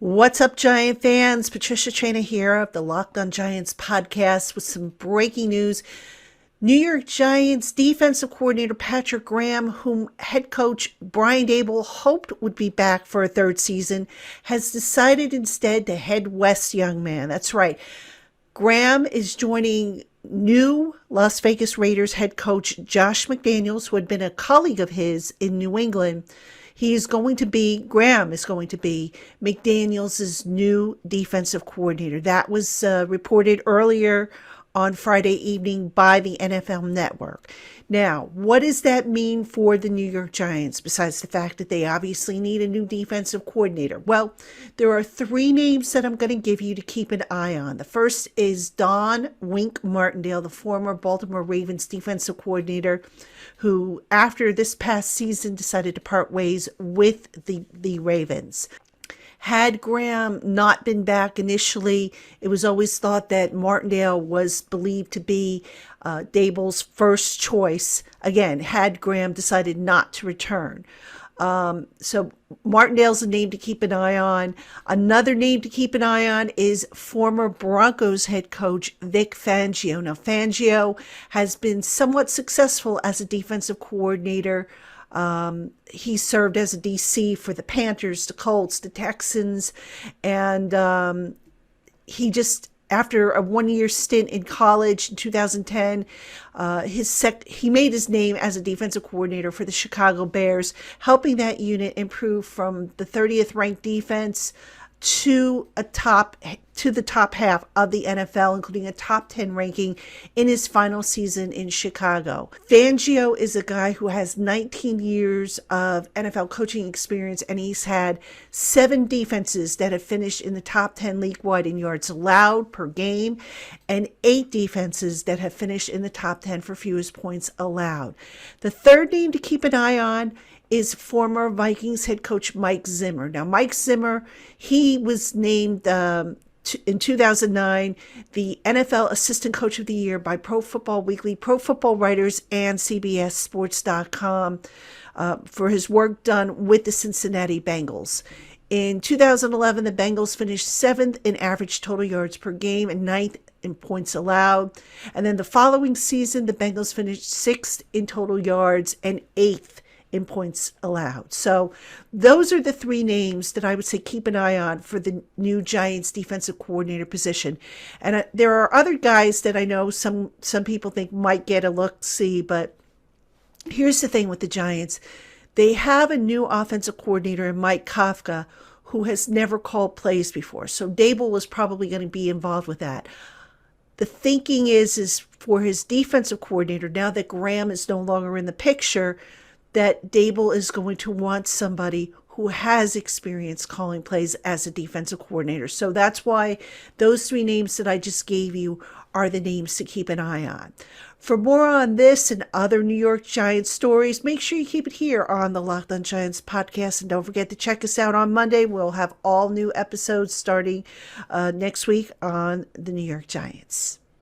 What's up, Giant fans? Patricia Traina here of the Locked on Giants podcast with some breaking news. New York Giants defensive coordinator Patrick Graham, whom head coach Brian Daboll hoped would be back for a third season, has decided instead to head west, young man. That's right. Graham is joining new Las Vegas Raiders head coach Josh McDaniels, who had been a colleague of his in New England. Graham is going to be McDaniels' new defensive coordinator. That was reported earlier on Friday evening by the NFL Network. Now, what does that mean for the New York Giants, besides the fact that they obviously need a new defensive coordinator? Well, there are three names that I'm going to give you to keep an eye on. The first is Don Wink Martindale, the former Baltimore Ravens defensive coordinator, who, after this past season, decided to part ways with the Ravens. Had Graham not been back initially, it was always thought that Martindale was believed to be Daboll's first choice. Again, had Graham decided not to return. So Martindale's a name to keep an eye on. Another name to keep an eye on is former Broncos head coach Vic Fangio. Now, Fangio has been somewhat successful as a defensive coordinator. He served as a DC for the Panthers, the Colts, the Texans, and he just, after a one-year stint in college in 2010, he made his name as a defensive coordinator for the Chicago Bears, helping that unit improve from the 30th ranked defense to the top half of the NFL, including a top 10 ranking in his final season in Chicago. Fangio is a guy who has 19 years of NFL coaching experience, and he's had 7 defenses that have finished in the top 10 league-wide in yards allowed per game, and 8 defenses that have finished in the top 10 for fewest points allowed. The third name to keep an eye on is former Vikings head coach Mike Zimmer. Now, Mike Zimmer, he was named in 2009 the NFL Assistant Coach of the Year by Pro Football Weekly, Pro Football Writers, and CBSSports.com for his work done with the Cincinnati Bengals. In 2011, the Bengals finished 7th in average total yards per game and 9th in points allowed. And then the following season, the Bengals finished 6th in total yards and 8th in points allowed. So those are the three names that I would say keep an eye on for the new Giants defensive coordinator position. And there are other guys that I know some people think might get a look-see, but here's the thing with the Giants. They have a new offensive coordinator in Mike Kafka, who has never called plays before. So Daboll was probably going to be involved with that. The thinking is for his defensive coordinator, now that Graham is no longer in the picture, that Daboll is going to want somebody who has experience calling plays as a defensive coordinator. So that's why those three names that I just gave you are the names to keep an eye on. For more on this and other New York Giants stories, make sure you keep it here on the Locked on Giants podcast. And don't forget to check us out on Monday. We'll have all new episodes starting next week on the New York Giants.